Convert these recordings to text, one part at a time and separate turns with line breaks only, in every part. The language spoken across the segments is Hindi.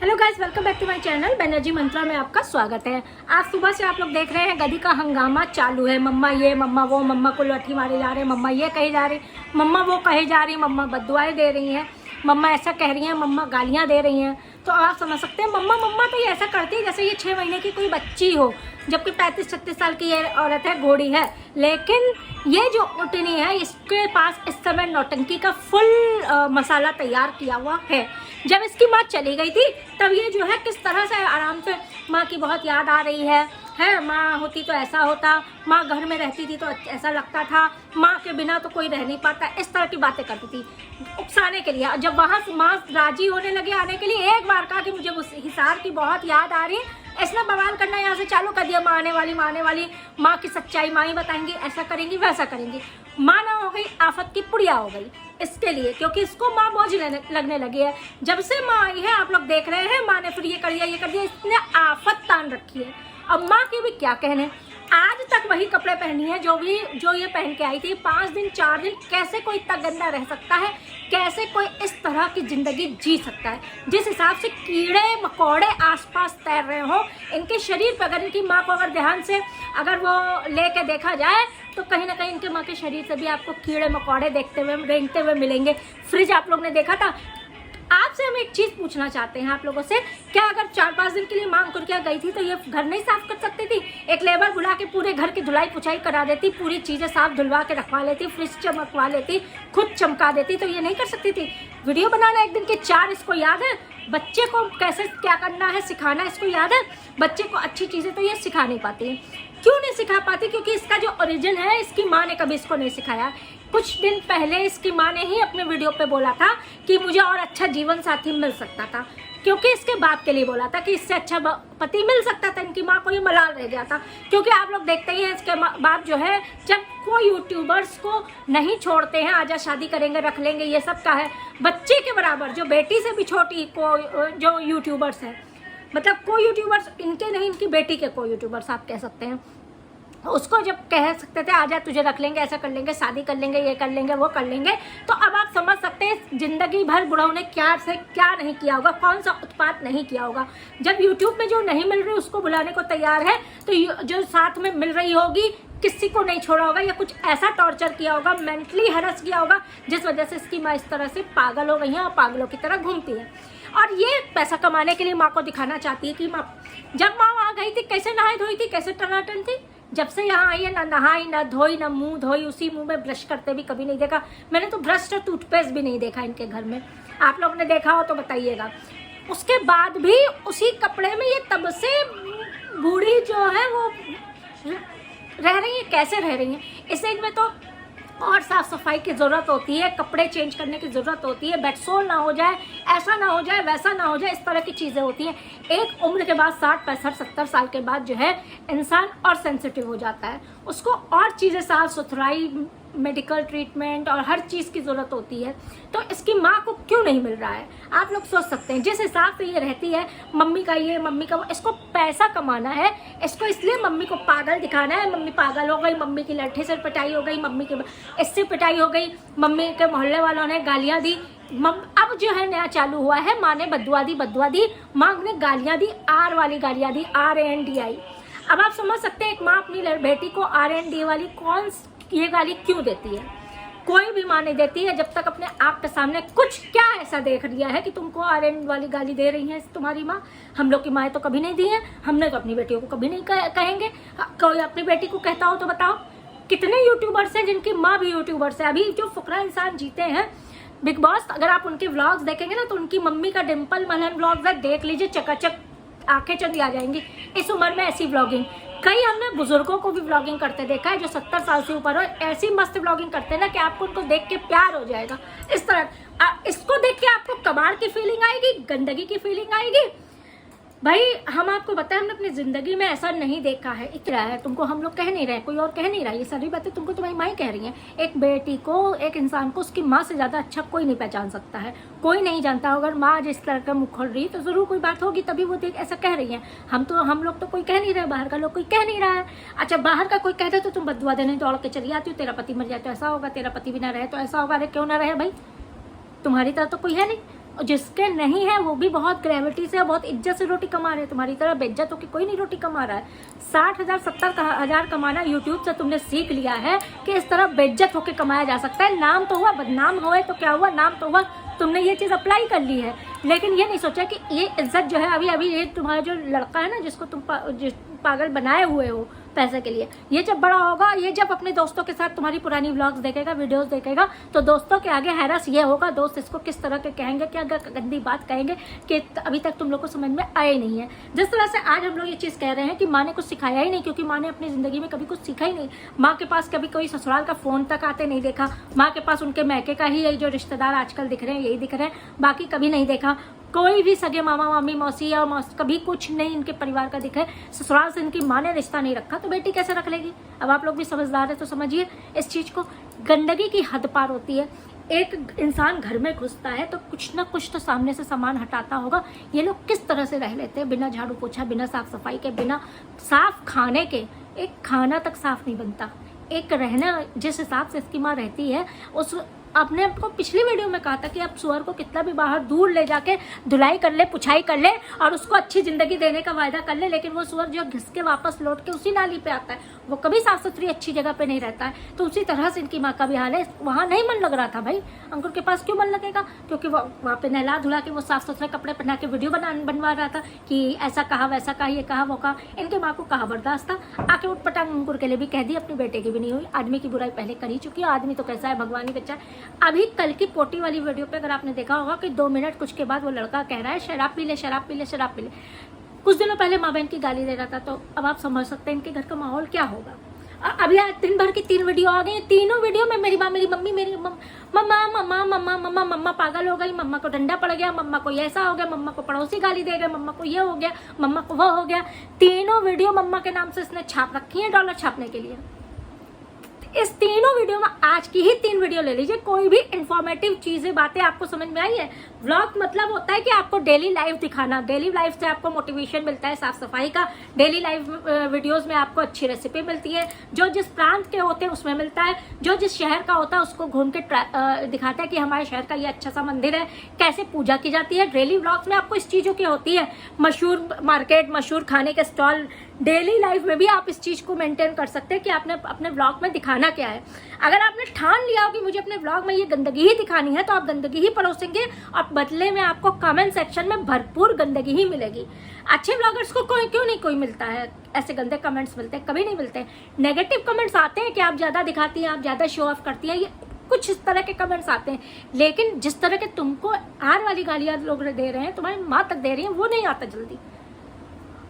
Hello guys, welcome back to my channel Banerjee Mantra में आपका स्वागत है। आज सुबह से आप लोग देख रहे हैं गधी का हंगामा चालू है। मम्मा ये, मम्मा वो, मम्मा को लाठी मारे जा रहे, मम्मा ये कही जा रही, मम्मा वो कही जा रही, मम्मा बद्दुआएं दे रही हैं, मम्मा ऐसा कह रही हैं, मम्मा गालियाँ दे रही हैं। तो आप समझ सकते हैं मम्मा मम्मा तो ये ऐसा करती है जैसे ये 6 महीने की कोई बच्ची हो, जबकि 35-36 साल की ये औरत है, घोड़ी है। लेकिन ये जो उटनी है इसके पास इस समय नौटंकी का फुल मसाला तैयार किया हुआ है। जब इसकी माँ चली गई थी तब ये जो है किस तरह से आराम से माँ की बहुत याद आ रही है, माँ होती तो ऐसा होता, माँ घर में रहती थी तो ऐसा लगता था, माँ के बिना तो कोई रह नहीं पाता, इस तरह की बातें करती थी उकसाने के लिए। जब वहाँ से माँ राजी होने लगी आने के लिए, एक बार कहा कि मुझे उस हिसार की बहुत याद आ रही है, इसने बवाल करना यहाँ से चालू कर दिया। माँ आने वाली, माँ की सच्चाई माँ ही बताएंगी, ऐसा करेंगी वैसा करेंगी। माँ ना हो गई आफत की पुड़िया हो गई इसके लिए, क्योंकि इसको माँ बोझ लगने लगी है। जब से माँ आई है आप लोग देख रहे हैं, माँ ने फिर ये कर दिया, इसने आफत तान रखी है। अब माँ के भी क्या कहने, आज तक वही कपड़े पहनी है जो ये पहन के आई थी। 5 दिन 4 दिन कैसे कोई इतना गंदा रह सकता है, कैसे कोई इस तरह की जिंदगी जी सकता है। जिस हिसाब से कीड़े मकोड़े आसपास तैर रहे हो इनके शरीर पर, अगर इनकी माँ को अगर ध्यान से अगर वो लेके देखा जाए तो कहीं ना कहीं इनके माँ के शरीर से भी आपको कीड़े मकोड़े रेंगते हुए मिलेंगे। फ्रिज आप लोग ने देखा था। आपसे हम एक चीज़ पूछना चाहते हैं आप लोगों से, क्या अगर 4-5 दिन के लिए माँ अंकुर क्या गई थी तो ये घर नहीं साफ कर सकती थी? एक लेबर बुला के पूरे घर की धुलाई पुछाई करा देती, पूरी चीज़ें साफ धुलवा के रखवा लेती, फ्रिज चमकवा लेती, खुद चमका देती, तो ये नहीं कर सकती थी? वीडियो बनाना 1 दिन के 4 इसको याद है? बच्चे को कैसे क्या करना है सिखाना इसको याद है? बच्चे को अच्छी चीज़ें तो ये सिखा नहीं पाती है। क्यों नहीं सिखा पाती? क्योंकि इसका जो ओरिजिन है इसकी माँ ने कभी इसको नहीं सिखाया। कुछ दिन पहले इसकी माँ ने ही अपने वीडियो पे बोला था कि मुझे और अच्छा जीवन साथी मिल सकता था, क्योंकि इसके बाप के लिए बोला था कि इससे अच्छा पति मिल सकता था। इनकी माँ को ये मलाल रह गया था, क्योंकि आप लोग देखते ही हैं इसके बाप जो है जब कोई यूट्यूबर्स को नहीं छोड़ते हैं, आजा शादी करेंगे रख लेंगे, ये सब का है बच्चे के बराबर, जो बेटी से भी छोटी को जो यूट्यूबर्स है, मतलब कोई यूट्यूबर्स इनके नहीं, इनकी बेटी के कोई यूट्यूबर्स आप कह सकते हैं, उसको जब कह सकते थे आजा तुझे रख लेंगे, ऐसा कर लेंगे, शादी कर लेंगे, ये कर लेंगे, वो कर लेंगे, तो अब आप समझ सकते हैं जिंदगी भर बुढ़ाओं ने क्या से क्या नहीं किया होगा, कौन सा उत्पात नहीं किया होगा। जब यूट्यूब में जो नहीं मिल रही उसको बुलाने को तैयार है, तो जो साथ में मिल रही होगी किसी को नहीं छोड़ा होगा, या कुछ ऐसा टॉर्चर किया होगा, मेंटली हरस किया होगा, जिस वजह से इसकी माँ इस तरह से पागल हो गई है और पागलों की तरह घूमती है। और ये पैसा कमाने के लिए माँ को दिखाना चाहती है कि माँ, जब माँ वहाँ गई थी कैसे नहाई धोई थी, कैसे टनाटन थी। जब से यहाँ आई है ना नहाई ना धोई ना मुंह धोई, उसी मुंह में ब्रश करते भी कभी नहीं देखा मैंने, तो ब्रश और टूथपेस्ट भी नहीं देखा इनके घर में। आप लोगों ने देखा हो तो बताइएगा। उसके बाद भी उसी कपड़े में ये तब से बूढ़ी जो है वो रह रही है। कैसे रह रही है? इस एज में तो और साफ सफाई की ज़रूरत होती है, कपड़े चेंज करने की ज़रूरत होती है, बेडसोल ना हो जाए, ऐसा ना हो जाए, वैसा ना हो जाए, इस तरह की चीज़ें होती हैं। एक उम्र के बाद 60, 65, 70 साल के बाद जो है इंसान और सेंसिटिव हो जाता है, उसको और चीज़ें साफ सुथराई, मेडिकल ट्रीटमेंट और हर चीज़ की ज़रूरत होती है। तो इसकी माँ को क्यों नहीं मिल रहा है? आप लोग सोच सकते हैं। जिस हिसाब से ये रहती है, मम्मी का ये मम्मी का वो, इसको पैसा कमाना है, इसको इसलिए मम्मी को पागल दिखाना है। मम्मी पागल हो गई, मम्मी की लट्ठे से पिटाई हो गई, मम्मी की इससे पिटाई हो गई, मम्मी के मोहल्ले वालों ने गालियाँ दी। अब जो है नया चालू हुआ है, माँ ने बद्दुआ दी, माँ ने गालियाँ दी, आर वाली गालियाँ दी, RNDI। अब आप समझ सकते हैं एक माँ अपनी बेटी को RND वाली ये गाली क्यों देती है? कोई भी माँ नहीं देती है जब तक अपने आप के सामने कुछ क्या ऐसा देख लिया है कि तुमको RN वाली गाली दे रही है तुम्हारी माँ। हम लोग की माएँ तो कभी नहीं दी हैं, हमने तो अपनी बेटियों को कभी नहीं कहेंगे। कोई अपनी बेटी को कहता हो तो बताओ। कितने यूट्यूबर्स हैं जिनकी माँ भी यूट्यूबर्स है? अभी जो फुकरा इंसान जीते हैं बिग बॉस, अगर आप उनके व्लॉग्स देखेंगे ना तो उनकी मम्मी का डिम्पल मलहन व्लॉग्स है, देख लीजिए, चकाचक आंखें चंदी आ जाएंगी। इस उम्र में ऐसी व्लॉगिंग, कई हमने बुजुर्गों को भी व्लॉगिंग करते देखा है जो 70 साल से ऊपर हो, ऐसी मस्त व्लॉगिंग करते हैं ना कि आपको उनको देख के प्यार हो जाएगा। इस तरह इसको देख के आपको कबाड़ की फीलिंग आएगी, गंदगी की फीलिंग आएगी। भाई हम आपको बताएं, हमने अपनी ज़िंदगी में ऐसा नहीं देखा है। इतना है तुमको, हम लोग कह नहीं रहे, कोई और कह नहीं रहा, ये सारी बातें तुमको तुम्हारी माँ ही कह रही हैं। एक बेटी को, एक इंसान को उसकी माँ से ज़्यादा अच्छा कोई नहीं पहचान सकता है, कोई नहीं जानता। अगर माँ जिस तरह का मुँह खोल रही तो ज़रूर कोई बात होगी, तभी वो देख ऐसा कह रही हैं। हम लोग तो कोई कह नहीं रहे, बाहर का लोग कोई कह नहीं रहा है। अच्छा, बाहर का कोई कहते तो तुम बदुआ देने दौड़ के चली आती हो, तेरा पति मर जाए तो ऐसा होगा, तेरा पति भी ना रहे तो ऐसा होगा। अरे क्यों ना रहे भाई, तुम्हारी तरह तो कोई है नहीं। और जिसके नहीं है वो भी बहुत ग्रेविटी से, बहुत इज्जत से रोटी कमा रहे हैं। तुम्हारी तरह बेइज्जत होकर कोई नहीं रोटी कमा रहा है। 60,000 70,000 कमाना यूट्यूब से तुमने सीख लिया है कि इस तरह बेइज्जत होकर कमाया जा सकता है। नाम तो हुआ, बदनाम हुए तो क्या हुआ, नाम तो हुआ, तुमने ये चीज़ अप्लाई कर ली है। लेकिन ये नहीं सोचा कि ये इज्जत जो है अभी ये तुम्हारा जो लड़का है ना, जिसको तुम पागल बनाए हुए हो पैसे के लिए, ये जब बड़ा होगा, ये जब अपने दोस्तों के साथ तुम्हारी पुरानी व्लॉग्स देखेगा, वीडियोस देखेगा, तो दोस्तों के आगे हैरास ये होगा, दोस्त इसको किस तरह के कहेंगे, क्या गंदी बात कहेंगे कि अभी तक तुम लोग को समझ में आए नहीं है। जिस तरह से आज हम लोग ये चीज़ कह रहे हैं कि माँ ने कुछ सिखाया ही नहीं, क्योंकि माँ ने अपनी ज़िंदगी में कभी कुछ सीखा ही नहीं। माँ के पास कभी कोई ससुराल का फ़ोन तक आते नहीं देखा। माँ के पास उनके मैके का ही जो रिश्तेदार आजकल दिख रहे हैं यही दिख रहे हैं, बाकी कभी नहीं देखा। कोई भी सगे मामा मामी मौसी और कभी कुछ नहीं इनके परिवार का दिखे। ससुराल से इनकी माँ ने रिश्ता नहीं रखा, तो बेटी कैसे रख लेगी। अब आप लोग भी समझदार है तो समझिए इस चीज़ को। गंदगी की हद पार होती है। एक इंसान घर में घुसता है तो कुछ ना कुछ तो सामने से सामान हटाता होगा। ये लोग किस तरह से रह लेते हैं बिना झाड़ू पोछा, बिना साफ सफाई के, बिना साफ खाने के। एक खाना तक साफ नहीं बनता। एक रहना जिस हिसाब से इसकी माँ रहती है, उस आपने आपको पिछली वीडियो में कहा था कि आप सुअर को कितना भी बाहर दूर ले जाके धुलाई कर ले, पुछाई कर ले और उसको अच्छी ज़िंदगी देने का वायदा कर ले, लेकिन वो सुअर जो घिस के वापस लौट के उसी नाली पे आता है, वो कभी साफ सुथरी अच्छी जगह पे नहीं रहता है। तो उसी तरह से इनकी माँ का भी हाल है। वहाँ नहीं मन लग रहा था भाई, अंकुर के पास क्यों मन लगेगा, क्योंकि वो वहाँ पे नहला धुला के वो साफ सुथरे कपड़े पहना के वीडियो बनवा रहा था कि ऐसा कहा वैसा कहा, ये कहा वो कहा। इनके माँ को कहा बर्दाश्त था, आके उठपटांग अंकुर के लिए भी कह दी, अपने बेटे की भी नहीं हुई। आदमी की बुराई पहले कर ही चुकी है, आदमी तो कैसा है भगवान ही बच्चा। अभी कल की पोटी वाली वीडियो पे अगर आपने देखा होगा कि 2 मिनट कुछ के बाद वो लड़का कह रहा है शराब पी ले, शराब पी ले, शराब पी ले। कुछ दिनों पहले माँ बहन की गाली दे रहा था। तो अब आप समझ सकते हैं इनके घर का माहौल क्या होगा। अभी आज दिन भर की 3 वीडियो आ गई। तीनों वीडियो में मेरी माँ, मेरी मम्मी, मेरी मम्मा मम्मा मम्मा मम्मा मम्मा पागल हो गई, मम्मा को डंडा पड़ गया, मम्मा को ऐसा हो गया, मम्मा को पड़ोसी गाली दे गए, मम्मा को ये हो गया, मम्मा को वो हो गया। तीनों वीडियो मम्मा के नाम से इसने छाप रखी है, डॉलर छापने के लिए। इस तीनों वीडियो में आज की ही 3 वीडियो ले लीजिए, कोई भी इंफॉर्मेटिव चीजें बातें आपको समझ में आई है। व्लॉग मतलब होता है कि आपको डेली लाइफ दिखाना, डेली लाइफ से आपको मोटिवेशन मिलता है साफ सफाई का। डेली लाइफ वीडियोस में आपको अच्छी रेसिपी मिलती है, जो जिस प्रांत के होते हैं उसमें मिलता है, जो जिस शहर का होता है उसको घूम के दिखाता है कि हमारे शहर का ये अच्छा सा मंदिर है, कैसे पूजा की जाती है। डेली व्लॉग्स में आपको इस चीज़ों की होती है, मशहूर मार्केट, मशहूर खाने के स्टॉल। डेली लाइफ में भी आप इस चीज़ को मेंटेन कर सकते हैं कि आपने अपने व्लॉग में दिखाना क्या है। अगर आपने ठान लिया हो कि मुझे अपने व्लॉग में ये गंदगी ही दिखानी है, तो आप गंदगी ही परोसेंगे और बदले में आपको कमेंट सेक्शन में भरपूर गंदगी ही मिलेगी। अच्छे व्लॉगर्स को क्यों नहीं कोई मिलता है ऐसे गंदे कमेंट्स मिलते हैं? कभी नहीं मिलते। नेगेटिव कमेंट्स आते हैं कि आप ज़्यादा दिखाती हैं, आप ज़्यादा शो ऑफ करती हैं, ये कुछ इस तरह के कमेंट्स आते हैं। लेकिन जिस तरह के तुमको आर वाली गालियाँ लोग दे रहे हैं, तुम्हारी माँ तक दे रही है, वो नहीं आता जल्दी।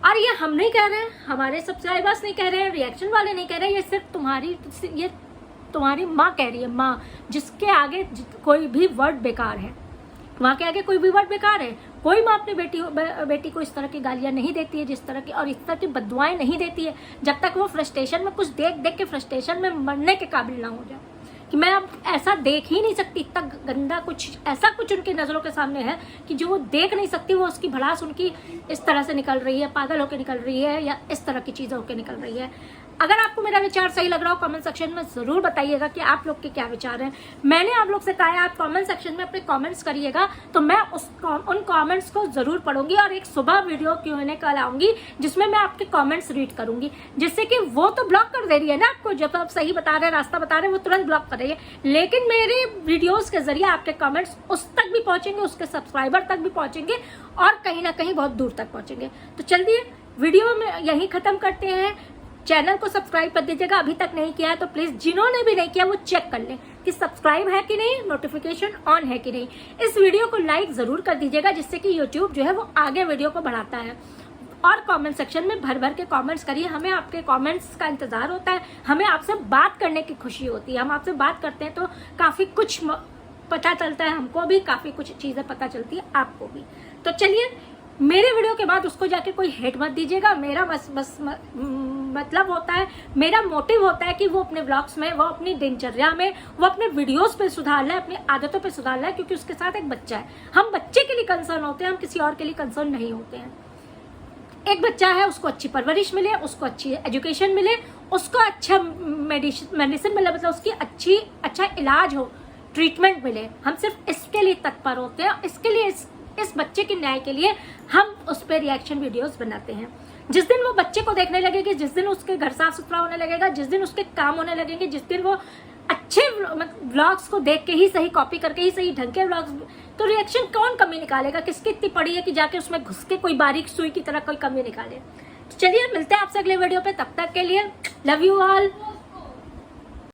और ये हम नहीं कह रहे हैं, हमारे सब्सक्राइबर्स नहीं कह रहे हैं, रिएक्शन वाले नहीं कह रहे हैं, ये सिर्फ तुम्हारी माँ कह रही है। माँ जिसके आगे कोई भी वर्ड बेकार है, माँ के आगे कोई भी वर्ड बेकार है। कोई माँ अपनी बेटी को इस तरह की गालियाँ नहीं देती है, जिस तरह की, और इस तरह की बददुआएं नहीं देती है, जब तक वो फ्रस्ट्रेशन में कुछ देख देख के फ्रस्ट्रेशन में मरने के काबिल ना हो जाए कि मैं अब ऐसा देख ही नहीं सकती। इतना गंदा कुछ, ऐसा कुछ उनकी नज़रों के सामने है कि जो वो देख नहीं सकती, वो उसकी भड़ास उनकी इस तरह से निकल रही है, पागल होकर निकल रही है, या इस तरह की चीज़ें होकर निकल रही है। अगर आपको मेरा विचार सही लग रहा हो, कमेंट सेक्शन में ज़रूर बताइएगा कि आप लोग के क्या विचार हैं। मैंने आप लोग से कहा है आप कमेंट सेक्शन में अपने कमेंट्स करिएगा, तो मैं उन कमेंट्स को ज़रूर पढ़ूंगी और एक सुबह वीडियो Q&A कल आऊँगी जिसमें मैं आपके कमेंट्स रीड करूँगी, जिससे कि वो तो ब्लॉक कर दे रही है ना आपको, जब आप सही बता रहे हैं, रास्ता बता रहे हैं, वो तुरंत ब्लॉक कर रही है। लेकिन मेरे वीडियोज़ के ज़रिए आपके कमेंट्स उस तक भी पहुँचेंगे, उसके सब्सक्राइबर तक भी पहुँचेंगे और कहीं ना कहीं बहुत दूर तक पहुँचेंगे। तो चलिए वीडियो में यहीं ख़त्म करते हैं। चैनल को सब्सक्राइब कर दीजिएगा, अभी तक नहीं किया है तो प्लीज़ जिन्होंने भी नहीं किया वो चेक कर लें कि सब्सक्राइब है कि नहीं, नोटिफिकेशन ऑन है कि नहीं। इस वीडियो को लाइक ज़रूर कर दीजिएगा, जिससे कि यूट्यूब जो है वो आगे वीडियो को बढ़ाता है। और कमेंट सेक्शन में भर भर के कमेंट्स करिए, हमें आपके कमेंट्स का इंतज़ार होता है, हमें आपसे बात करने की खुशी होती है। हम आपसे बात करते हैं तो काफ़ी कुछ पता चलता है, हमको भी काफ़ी कुछ चीज़ें पता चलती है, आपको भी। तो चलिए, मेरे वीडियो के बाद उसको जाके कोई हेट मत दीजिएगा। मेरा मतलब होता है, मेरा मोटिव होता है कि वो अपने व्लॉग्स में, वो अपनी दिनचर्या में, वो अपने वीडियोस पे सुधार लाए, अपनी आदतों पे सुधार लाए, क्योंकि उसके साथ एक बच्चा है। हम बच्चे के लिए कंसर्न होते हैं, हम किसी और के लिए कंसर्न नहीं होते हैं। एक बच्चा है, उसको अच्छी परवरिश मिले, उसको अच्छी एजुकेशन मिले, उसको अच्छा मेडिसिन मिले, मतलब उसकी अच्छा इलाज हो, ट्रीटमेंट मिले। हम सिर्फ इसके लिए तत्पर होते हैं, इसके लिए इस बच्चे के न्याय के लिए हम उस पर रिएक्शन वीडियोस बनाते हैं। जिस दिन वो बच्चे को देखने लगेगी, जिस दिन उसके घर साफ सुथरा होने लगेगा, जिस दिन उसके काम होने लगेंगे, जिस दिन वो अच्छे व्लॉग्स को देख के ही सही, कॉपी करके ही सही, ढंग के व्लॉग्स, तो रिएक्शन कौन कमी निकालेगा? किसकी इतनी पड़ी है कि जाके उसमें घुस के कोई बारीक सुई की तरह कोई कमी निकाले? तो चलिए मिलते हैं आपसे अगले वीडियो पे, तब तक के लिए लव यू ऑल।